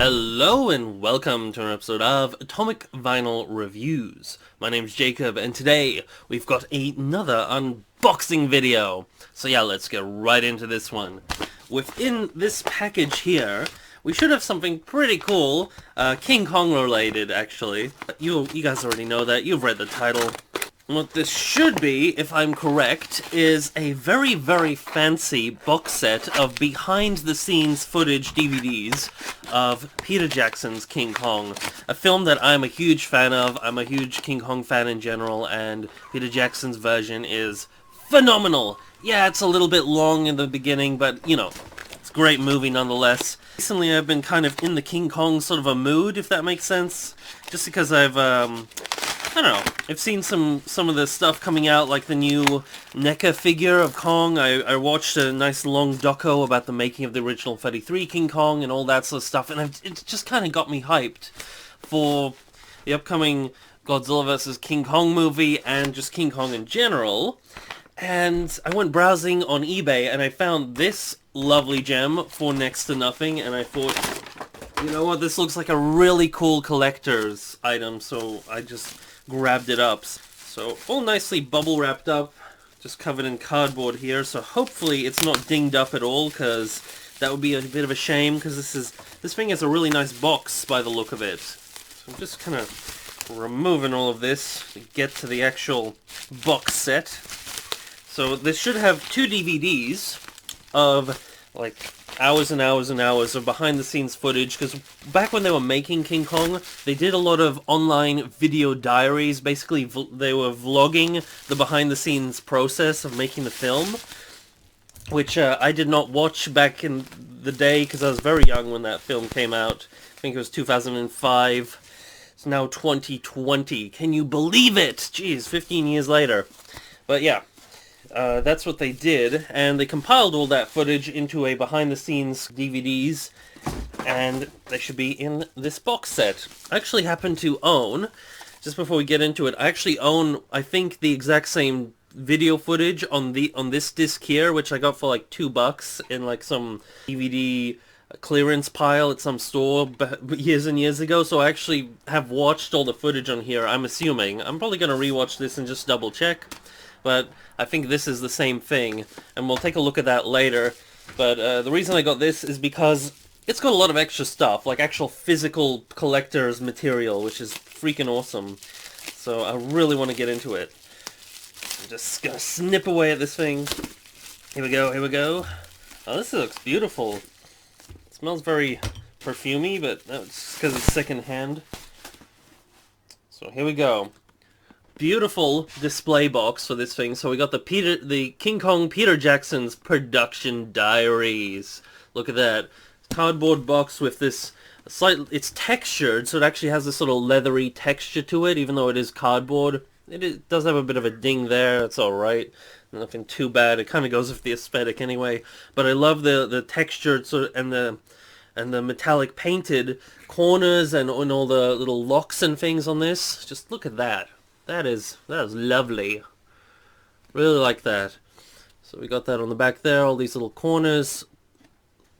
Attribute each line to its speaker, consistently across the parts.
Speaker 1: Hello and welcome to an episode of Atomic Vinyl Reviews. My name's Jacob and today we've got another unboxing video. So yeah, let's get right into this one. Within this package here, we should have something pretty cool, King Kong related actually. You guys already know that, you've read the title. What this should be, if I'm correct, is a very, very fancy box set of behind-the-scenes footage DVDs of Peter Jackson's King Kong, a film that I'm a huge fan of. I'm a huge King Kong fan in general, and Peter Jackson's version is phenomenal. Yeah, it's a little bit long in the beginning, but, you know, it's a great movie nonetheless. Recently I've been kind of in the King Kong sort of a mood, if that makes sense, just because I don't know, I've seen some of the stuff coming out, like the new NECA figure of Kong. I watched a nice long doco about the making of the original 33 King Kong and all that sort of stuff, and it just kind of got me hyped for the upcoming Godzilla vs. King Kong movie and just King Kong in general. And I went browsing on eBay and I found this lovely gem for next to nothing, and I thought, you know what, this looks like a really cool collector's item, so I just grabbed it up. So all nicely bubble wrapped up, just covered in cardboard here, so hopefully it's not dinged up at all, because that would be a bit of a shame, because this thing has a really nice box by the look of it. So I'm just kind of removing all of this to get to the actual box set. So this should have two DVDs of like hours and hours and hours of behind-the-scenes footage, because back when they were making King Kong, they did a lot of online video diaries. Basically, they were vlogging the behind-the-scenes process of making the film, which I did not watch back in the day, because I was very young when that film came out. I think it was 2005. It's now 2020. Can you believe it? Jeez, 15 years later. But yeah. That's what they did, and they compiled all that footage into a behind-the-scenes DVDs, and they should be in this box set. I actually happen to own, just before we get into it, I actually own, I think, the exact same video footage on this disc here, which I got for like $2 in like some DVD clearance pile at some store years and years ago, so I actually have watched all the footage on here, I'm assuming. I'm probably going to rewatch this and just double check. But I think this is the same thing, and we'll take a look at that later. But the reason I got this is because it's got a lot of extra stuff, like actual physical collector's material, which is freaking awesome. So I really want to get into it. I'm just gonna snip away at this thing. Here we go, here we go. Oh, this looks beautiful. It smells very perfumey, but that's because it's secondhand. So here we go. Beautiful display box for this thing. So we got the King Kong Peter Jackson's production diaries. Look at that. Cardboard box with this it's textured, so it actually has this sort of leathery texture to it, even though it is cardboard. It does have a bit of a ding there. It's alright. Nothing too bad. It kind of goes with the aesthetic anyway. But I love the textured sort of, and the metallic painted corners and all the little locks and things on this. Just look at that. That is lovely. Really like that. So we got that on the back there, all these little corners.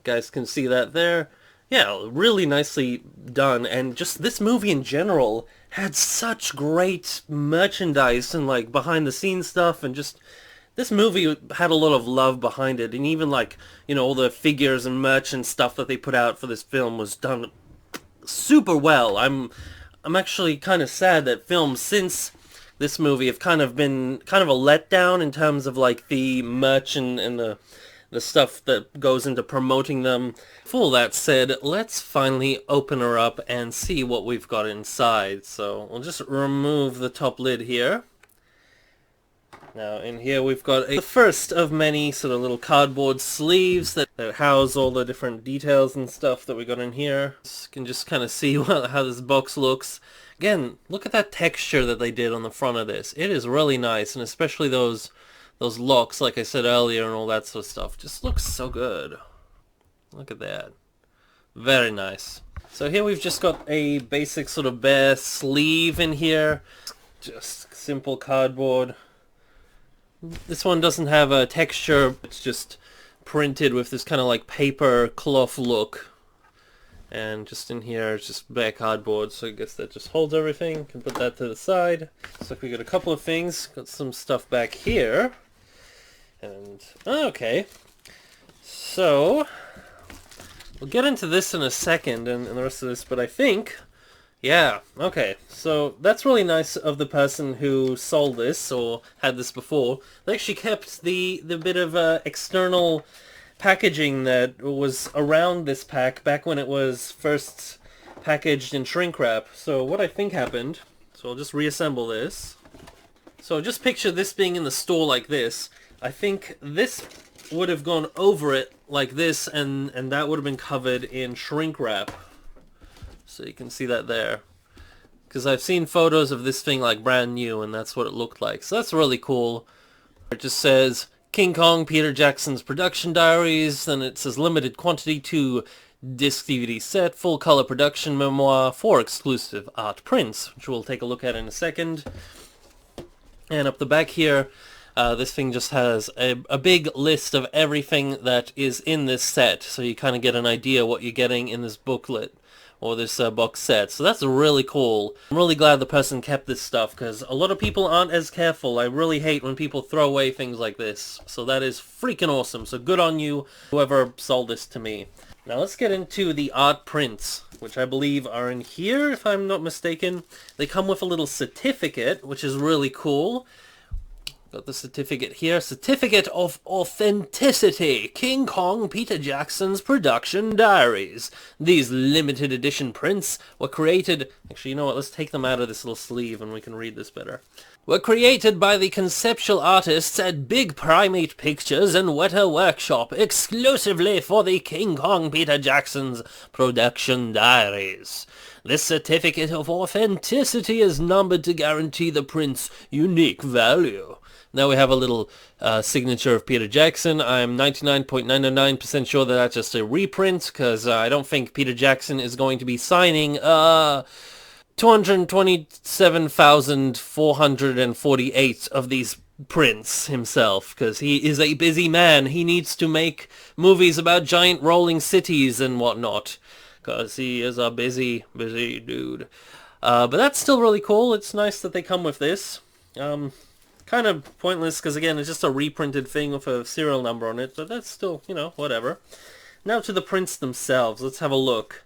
Speaker 1: Guys can see that there. Yeah, really nicely done. And just this movie in general had such great merchandise and like behind the scenes stuff, and just this movie had a lot of love behind it. And even like, you know, all the figures and merch and stuff that they put out for this film was done super well. I'm actually kind of sad that films since this movie have kind of been kind of a letdown in terms of like the merch and the stuff that goes into promoting them. For all that said, let's finally open her up and see what we've got inside. So we'll just remove the top lid here. Now in here we've got the first of many sort of little cardboard sleeves that house all the different details and stuff that we got in here. You can just kind of see how this box looks. Again, look at that texture that they did on the front of this. It is really nice, and especially those locks, like I said earlier, and all that sort of stuff. Just looks so good. Look at that. Very nice. So here we've just got a basic sort of bare sleeve in here. Just simple cardboard. This one doesn't have a texture. It's just printed with this kind of like paper cloth look. And just in here, it's just bare cardboard, so I guess that just holds everything. Can put that to the side. Looks like we got a couple of things. Got some stuff back here. And, okay. So, we'll get into this in a second and the rest of this, but I think, yeah, okay. So, that's really nice of the person who sold this, or had this before. They actually kept the bit of external packaging that was around this pack back when it was first packaged in shrink wrap. So what I think happened, so I'll just reassemble this. So just picture this being in the store like this. I think this would have gone over it like this, and that would have been covered in shrink wrap. So you can see that there. Because I've seen photos of this thing like brand new, and that's what it looked like. So that's really cool. It just says King Kong, Peter Jackson's production diaries, then it says limited quantity 2 disc DVD set, full color production memoir, 4 exclusive art prints, which we'll take a look at in a second. And up the back here, this thing just has a big list of everything that is in this set, so you kind of get an idea what you're getting in this booklet, or this box set. So that's really cool. I'm really glad the person kept this stuff, because a lot of people aren't as careful. I really hate when people throw away things like this. So that is freaking awesome. So good on you, whoever sold this to me. Now let's get into the art prints, which I believe are in here, if I'm not mistaken. They come with a little certificate, which is really cool. Got the certificate here. Certificate of Authenticity. King Kong Peter Jackson's Production Diaries. These limited edition prints were created... Actually, you know what? Let's take them out of this little sleeve and we can read this better. Were created by the conceptual artists at Big Primate Pictures and Weta Workshop exclusively for the King Kong Peter Jackson's Production Diaries. This certificate of authenticity is numbered to guarantee the print's unique value. Now we have a little signature of Peter Jackson. I'm 99.999% sure that that's just a reprint, because I don't think Peter Jackson is going to be signing 227,448 of these prints himself, because he is a busy man. He needs to make movies about giant rolling cities and whatnot, because he is a busy dude. But that's still really cool. It's nice that they come with this. Kind of pointless, because again, it's just a reprinted thing with a serial number on it, but that's still, you know, whatever. Now to the prints themselves. Let's have a look.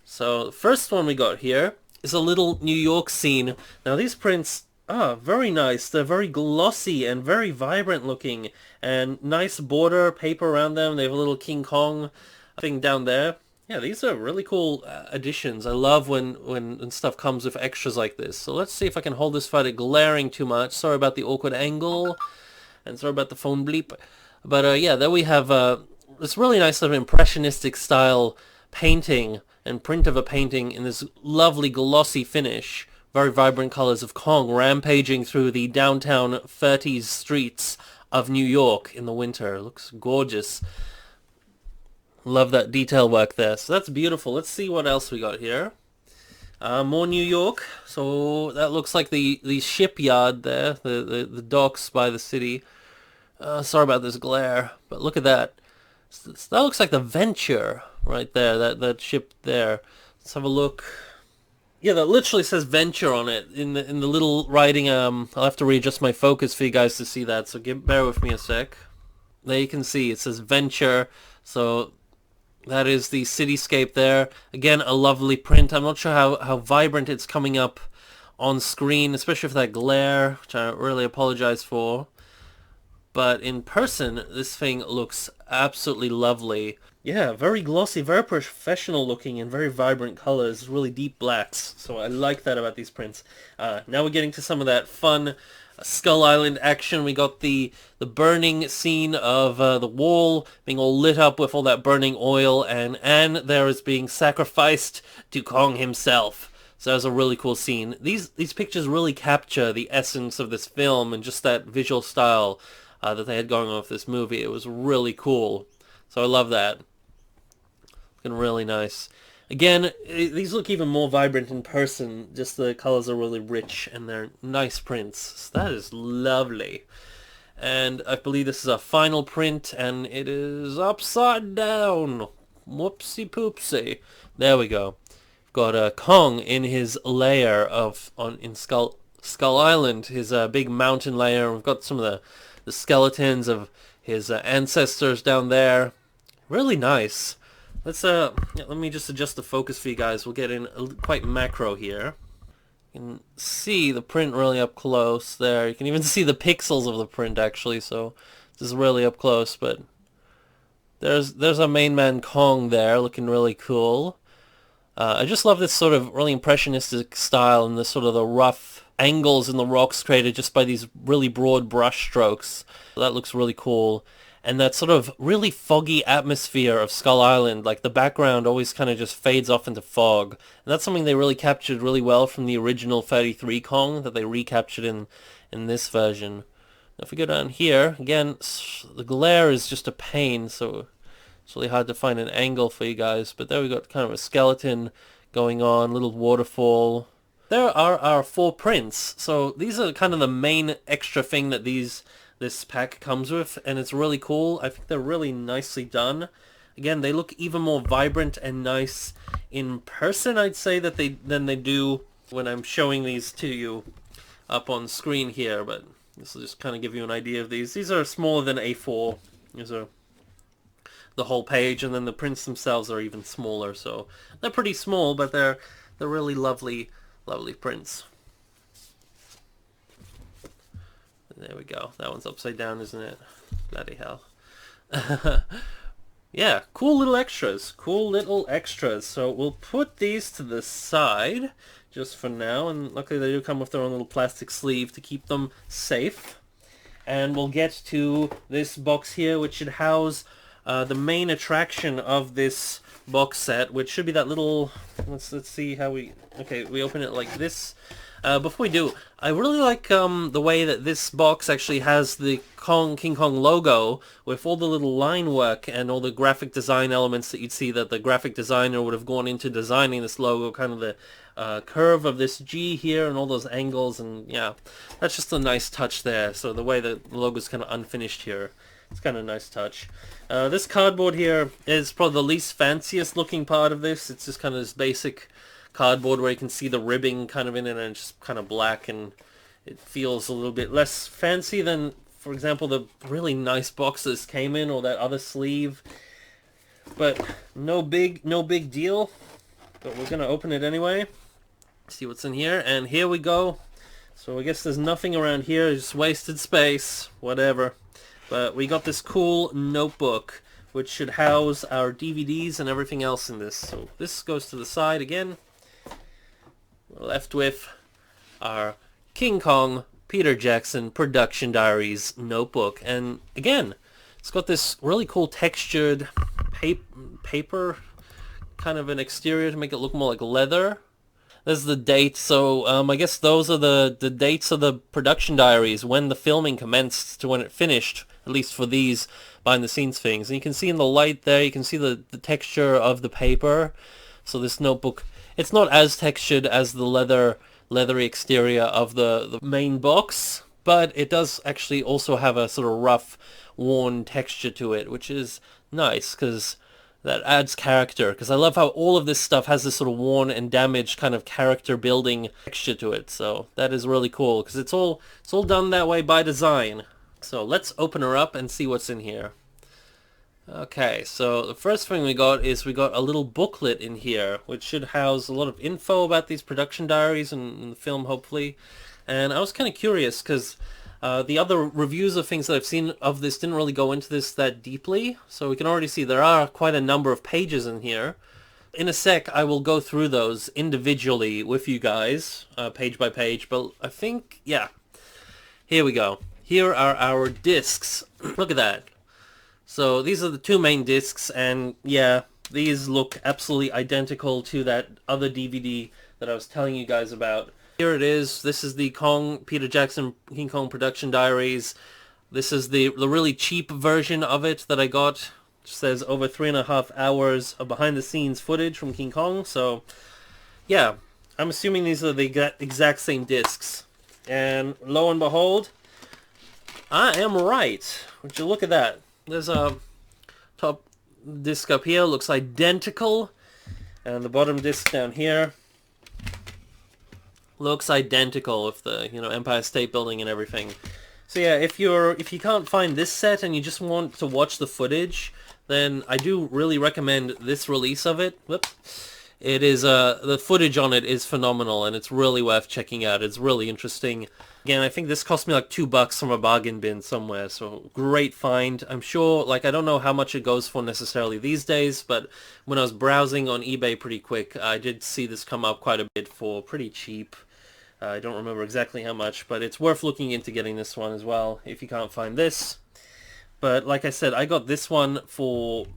Speaker 1: So, the first one we got here is a little New York scene. Now, these prints are very nice. They're very glossy and very vibrant looking, and nice border paper around them. They have a little King Kong thing down there. Yeah, these are really cool additions. I love when stuff comes with extras like this. So let's see if I can hold this without it glaring too much. Sorry about the awkward angle, and sorry about the phone bleep. But yeah, there we have this really nice sort of impressionistic style painting and print of a painting in this lovely glossy finish. Very vibrant colors of Kong rampaging through the downtown 30s streets of New York in the winter. It looks gorgeous. Love that detail work there. So that's beautiful. Let's see what else we got here. More New York. So that looks like the shipyard there, the docks by the city. Sorry about this glare, but look at that. That looks like the Venture right there, that ship there. Let's have a look. Yeah, that literally says Venture on it in the little writing. I'll have to readjust my focus for you guys to see that, so bear with me a sec. There you can see it says Venture. So that is the cityscape there. Again, a lovely print. I'm not sure how vibrant it's coming up on screen, especially with that glare, which I really apologize for. But in person, this thing looks absolutely lovely. Yeah, very glossy, very professional looking, and very vibrant colors, really deep blacks. So I like that about these prints. Now we're getting to some of that fun Skull Island action. We got the burning scene of the wall being all lit up with all that burning oil, and Anne there is being sacrificed to Kong himself. So that was a really cool scene. These pictures really capture the essence of this film and just that visual style that they had going on with this movie. It was really cool. So I love that. Looking really nice. Again, these look even more vibrant in person. Just the colors are really rich and they're nice prints. So that is lovely. And I believe this is a final print, and it is upside down. Whoopsie poopsie. There we go. Got Kong in his lair in Skull Island, his big mountain lair. We've got some of the skeletons of his ancestors down there. Really nice. Let me just adjust the focus for you guys. We'll get in quite macro here. You can see the print really up close there. You can even see the pixels of the print actually, so this is really up close, but there's our main man Kong there looking really cool. I just love this sort of really impressionistic style and the sort of the rough angles in the rocks created just by these really broad brush strokes. That looks really cool. And that sort of really foggy atmosphere of Skull Island, like the background always kind of just fades off into fog. And that's something they really captured really well from the original 33 Kong that they recaptured in this version. Now if we go down here, again, the glare is just a pain, so it's really hard to find an angle for you guys. But there we got kind of a skeleton going on, little waterfall. There are our 4 prints. So these are kind of the main extra thing that this pack comes with, and it's really cool. I think they're really nicely done. Again, they look even more vibrant and nice in person, I'd say, than they do when I'm showing these to you up on screen here, but this will just kind of give you an idea of these. These are smaller than A4. These are the whole page, and then the prints themselves are even smaller, so they're pretty small, but they're really lovely prints. There we go. That one's upside down, isn't it? Bloody hell. Yeah, cool little extras. Cool little extras. So we'll put these to the side just for now. And luckily they do come with their own little plastic sleeve to keep them safe. And we'll get to this box here, which should house the main attraction of this box set, which should be that little... Let's see how we... Okay, we open it like this. Before we do, I really like the way that this box actually has the King Kong logo with all the little line work and all the graphic design elements that you'd see that the graphic designer would have gone into designing this logo, kind of the curve of this G here and all those angles, and yeah, that's just a nice touch there. So the way that the logo's kind of unfinished here, it's kind of a nice touch. This cardboard here is probably the least fanciest looking part of this. It's just kind of this basic cardboard where you can see the ribbing kind of in it, and it's just kind of black, and it feels a little bit less fancy than, for example, the really nice box this came in, or that other sleeve. But no big deal. But we're gonna open it anyway, see what's in here, and here we go. So I guess there's nothing around here, just wasted space, whatever. But we got this cool notebook which should house our DVDs and everything else in this. So this goes to the side again. We're left with our King Kong Peter Jackson Production Diaries notebook, and again, it's got this really cool textured paper kind of an exterior to make it look more like leather. There's the date, so I guess those are the dates of the production diaries, when the filming commenced to when it finished, at least for these behind the scenes things. And you can see in the light there, you can see the texture of the paper. So this notebook, it's not as textured as the leathery exterior of the main box, but it does actually also have a sort of rough, worn texture to it, which is nice because that adds character. Because I love how all of this stuff has this sort of worn and damaged kind of character building texture to it. So that is really cool because it's all done that way by design. So let's open her up and see what's in here. Okay, so the first thing we got a little booklet in here, which should house a lot of info about these production diaries and the film, hopefully. And I was kind of curious because the other reviews of things that I've seen of this didn't really go into this that deeply. So we can already see there are quite a number of pages in here. In a sec, I will go through those individually with you guys, page by page. But I think, yeah, here we go. Here are our discs. Look at that. So these are the two main discs, and yeah, these look absolutely identical to that other DVD that I was telling you guys about. Here it is. This is the Peter Jackson King Kong Production Diaries. This is the really cheap version of it that I got. It says over 3.5 hours of behind the scenes footage from King Kong. So yeah, I'm assuming these are the exact same discs. And lo and behold, I am right. Would you look at that? There's a top disc up here looks identical, and the bottom disc down here looks identical with the, Empire State Building and everything. So yeah, if you can't find this set and you just want to watch the footage, then I do really recommend this release of it. Whoops. It is, the footage on it is phenomenal, and it's really worth checking out. It's really interesting. Again, I think this cost me like $2 from a bargain bin somewhere, so great find. I'm sure, like, I don't know how much it goes for necessarily these days, but when I was browsing on eBay pretty quick, I did see this come up quite a bit for pretty cheap. I don't remember exactly how much, but it's worth looking into getting this one as well, if you can't find this. But like I said, I got this one for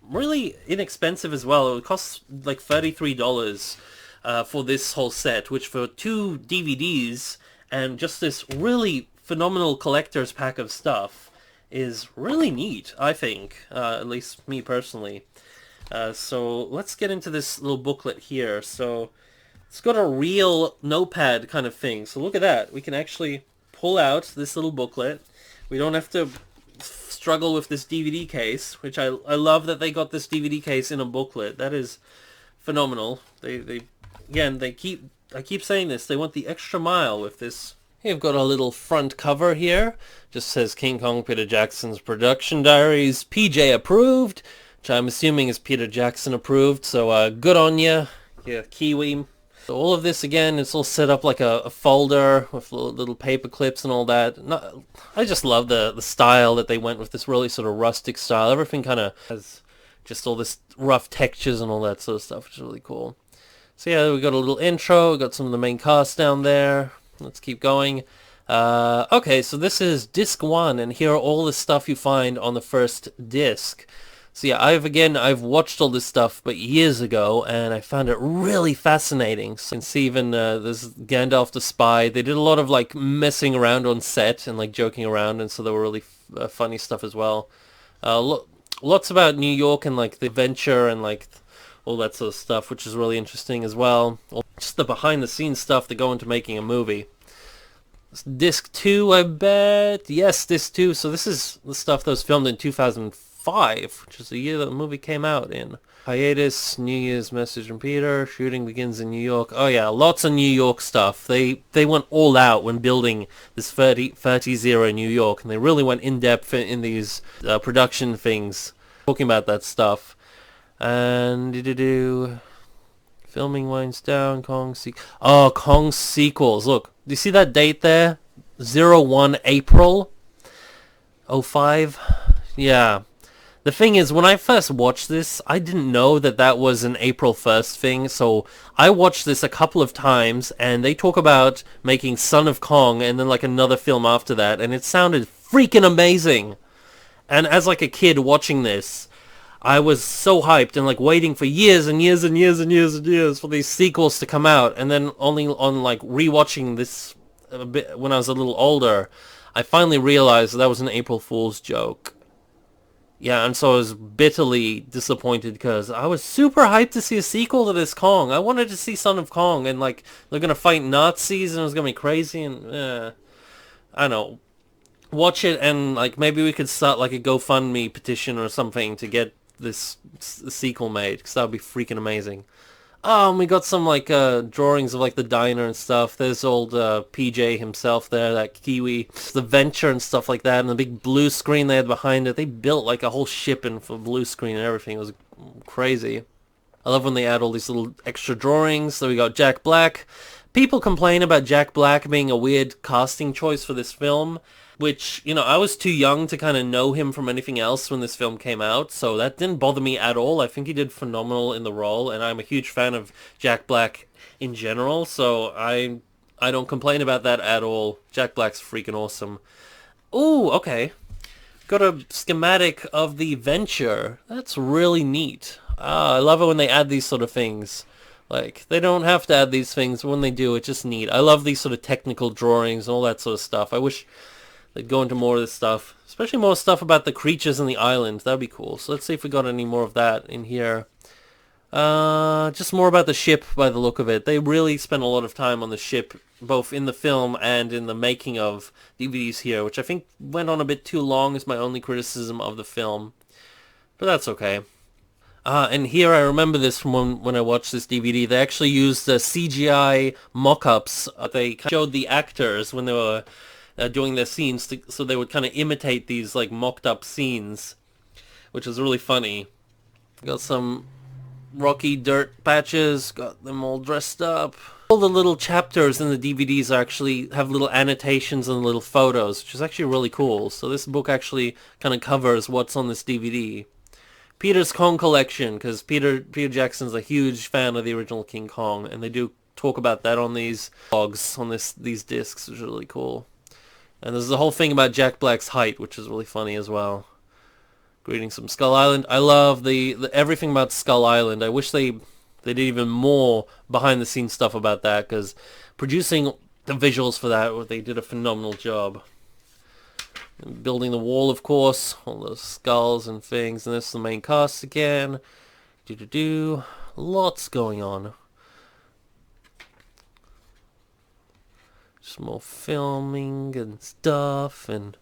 Speaker 1: really inexpensive as well. It costs like $33 for this whole set, which for 2 DVDs and just this really phenomenal collector's pack of stuff is really neat, I think, at least me personally. So let's get into this little booklet here. So it's got a real notepad kind of thing. So look at that. We can actually pull out this little booklet. We don't have to struggle with this DVD case, which I love that they got this DVD case in a booklet. That is phenomenal. I keep saying this, they went the extra mile with this. You've got a little front cover here. Just says King Kong Peter Jackson's production diaries, PJ approved, which I'm assuming is Peter Jackson approved, so good on ya, Kiwi. So all of this, again, it's all set up like a folder with little paper clips and all that. I just love the style that they went with, this really sort of rustic style. Everything kind of has just all this rough textures and all that sort of stuff, which is really cool. So yeah, we got a little intro, we got some of the main cast down there. Let's keep going. Okay, so this is disc 1, and here are all the stuff you find on the first disc. So yeah, I've watched all this stuff, but years ago, and I found it really fascinating. So you can see even there's Gandalf the Spy. They did a lot of like messing around on set and like joking around, and so there were really funny stuff as well. Lots about New York and like the adventure and like all that sort of stuff, which is really interesting as well. Just the behind the scenes stuff that go into making a movie. Disc 2, I bet. Yes, disc 2. So this is the stuff that was filmed in 2005, which is the year that the movie came out in. Hiatus, New Year's Message from Peter, shooting begins in New York. Oh yeah, lots of New York stuff. They went all out when building this 30 New York, and they really went in depth in these production things, talking about that stuff. And filming winds down. Kong sequels. Look, do you see that date there? 01 April 05. Yeah. The thing is, when I first watched this, I didn't know that that was an April 1st thing, so I watched this a couple of times, and they talk about making Son of Kong and then like another film after that, and it sounded freaking amazing. And as like a kid watching this, I was so hyped and like waiting for years and years and years and years and years for these sequels to come out, and then only on like rewatching this a bit when I was a little older, I finally realized that was an April Fool's joke. Yeah, and so I was bitterly disappointed because I was super hyped to see a sequel to this Kong. I wanted to see Son of Kong, and like they're gonna fight Nazis and it was gonna be crazy, and I don't know. Watch it, and like maybe we could start like a GoFundMe petition or something to get this sequel made, because that would be freaking amazing. Oh, and we got some like drawings of like the diner and stuff. There's old PJ himself there, that Kiwi, the Venture and stuff like that, and the big blue screen they had behind it. They built like a whole ship in for blue screen and everything. It was crazy. I love when they add all these little extra drawings. So we got Jack Black. People complain about Jack Black being a weird casting choice for this film, which, you know, I was too young to kind of know him from anything else when this film came out, so that didn't bother me at all. I think he did phenomenal in the role, and I'm a huge fan of Jack Black in general, so I don't complain about that at all. Jack Black's freaking awesome. Ooh, okay. Got a schematic of the Venture. That's really neat. I love it when they add these sort of things. Like, they don't have to add these things, but when they do, it's just neat. I love these sort of technical drawings and all that sort of stuff. I wish they'd go into more of this stuff, especially more stuff about the creatures on the island. That'd be cool. So let's see if we got any more of that in here. Just more about the ship by the look of it. They really spent a lot of time on the ship, both in the film and in the making of DVDs here, which I think went on a bit too long is my only criticism of the film. But that's okay. And here I remember this from when I watched this DVD. They actually used CGI mock-ups. They showed the actors when they were doing their scenes, so they would kind of imitate these like mocked-up scenes, which was really funny. Got some rocky dirt patches, got them all dressed up. All the little chapters in the DVDs actually have little annotations and little photos, which is actually really cool. So this book actually kind of covers what's on this DVD. Peter's Kong collection, because Peter Jackson's a huge fan of the original King Kong, and they do talk about that on these blogs, on these discs, which is really cool. And there's the whole thing about Jack Black's height, which is really funny as well. Greetings from Skull Island. I love the everything about Skull Island. I wish they did even more behind the scenes stuff about that, because producing the visuals for that, they did a phenomenal job. And building the wall, of course, all those skulls and things, and this is the main cast again. Lots going on. Just more filming and stuff, and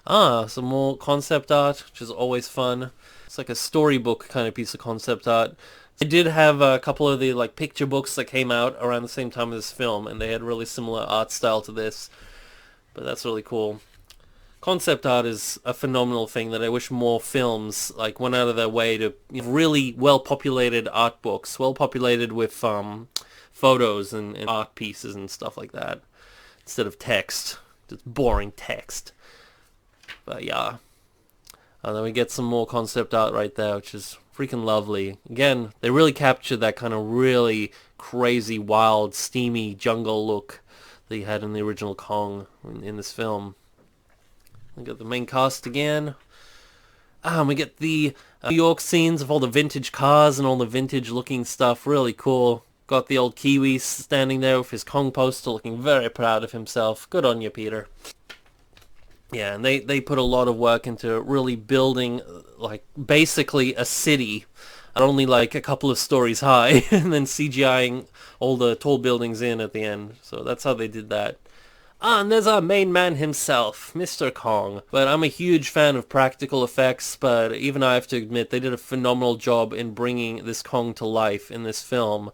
Speaker 1: some more concept art, which is always fun. It's like a storybook kind of piece of concept art. I did have a couple of the like picture books that came out around the same time as this film, and they had really similar art style to this. But that's really cool. Concept art is a phenomenal thing that I wish more films like went out of their way to, you know, really well-populated art books, well-populated with photos and art pieces and stuff like that, instead of text, just boring text. But yeah. And then we get some more concept art right there, which is freaking lovely. Again, they really captured that kind of really crazy, wild, steamy jungle look that you had in the original Kong in this film. We got the main cast again. And we get the New York scenes of all the vintage cars and all the vintage looking stuff. Really cool. Got the old Kiwi standing there with his Kong poster looking very proud of himself. Good on you, Peter. Yeah, and they put a lot of work into really building, like, basically a city, and only like a couple of stories high, and then CGIing all the tall buildings in at the end. So that's how they did that. And there's our main man himself, Mr. Kong. But I'm a huge fan of practical effects, but even I have to admit they did a phenomenal job in bringing this Kong to life in this film.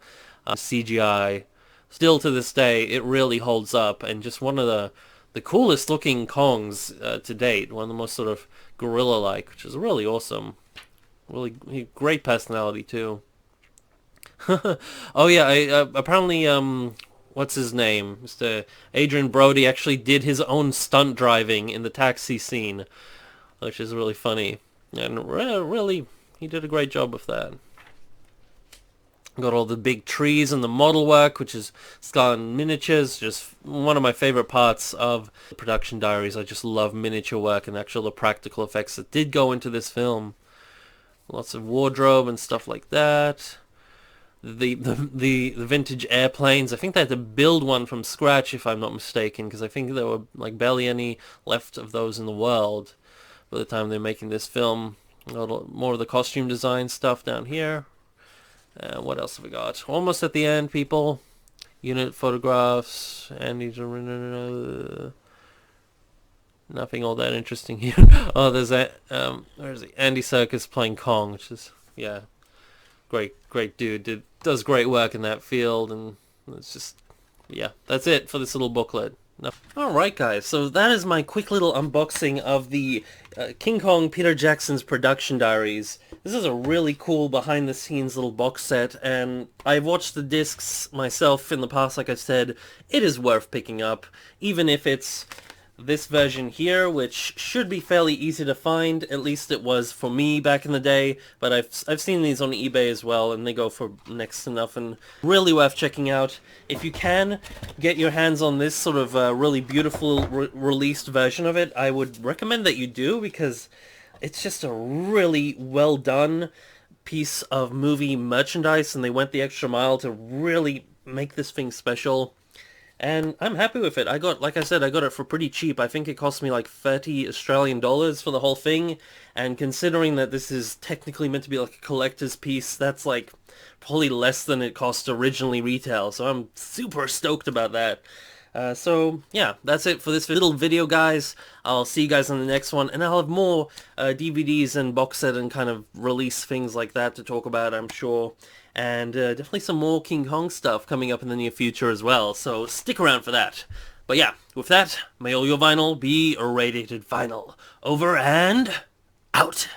Speaker 1: CGI. Still to this day, it really holds up, and just one of the coolest looking Kongs to date. One of the most sort of gorilla-like, which is really awesome. Really great personality too. Oh yeah, apparently what's his name? Mr. Adrian Brody actually did his own stunt driving in the taxi scene, which is really funny. And really, he did a great job with that. Got all the big trees and the model work, which is Skull and miniatures. Just one of my favorite parts of the production diaries. I just love miniature work and actual the practical effects that did go into this film. Lots of wardrobe and stuff like that. The vintage airplanes. I think they had to build one from scratch, if I'm not mistaken, because I think there were like barely any left of those in the world by the time they're making this film. A little more of the costume design stuff down here. What else have we got? Almost at the end, people. Unit photographs. Andy... Nothing all that interesting here. Oh, there's where is he? Andy Serkis playing Kong, which is, yeah, great dude. Does great work in that field, and it's just, yeah, that's it for this little booklet. No. Alright guys, so that is my quick little unboxing of the King Kong Peter Jackson's production diaries. This is a really cool behind the scenes little box set, and I've watched the discs myself in the past. Like I said, it is worth picking up, even if it's this version here, which should be fairly easy to find. At least it was for me back in the day, but I've seen these on eBay as well, and they go for next to nothing. Really worth checking out. If you can get your hands on this sort of really beautiful released version of it, I would recommend that you do, because it's just a really well done piece of movie merchandise, and they went the extra mile to really make this thing special. And I'm happy with it. Like I said, I got it for pretty cheap. I think it cost me like 30 Australian dollars for the whole thing. And considering that this is technically meant to be like a collector's piece, that's like probably less than it cost originally retail. So I'm super stoked about that. So yeah, that's it for this little video, guys. I'll see you guys on the next one, and I'll have more DVDs and box set and kind of release things like that to talk about, I'm sure. And definitely some more King Kong stuff coming up in the near future as well, so stick around for that. But yeah, with that, may all your vinyl be irradiated vinyl. Over and out.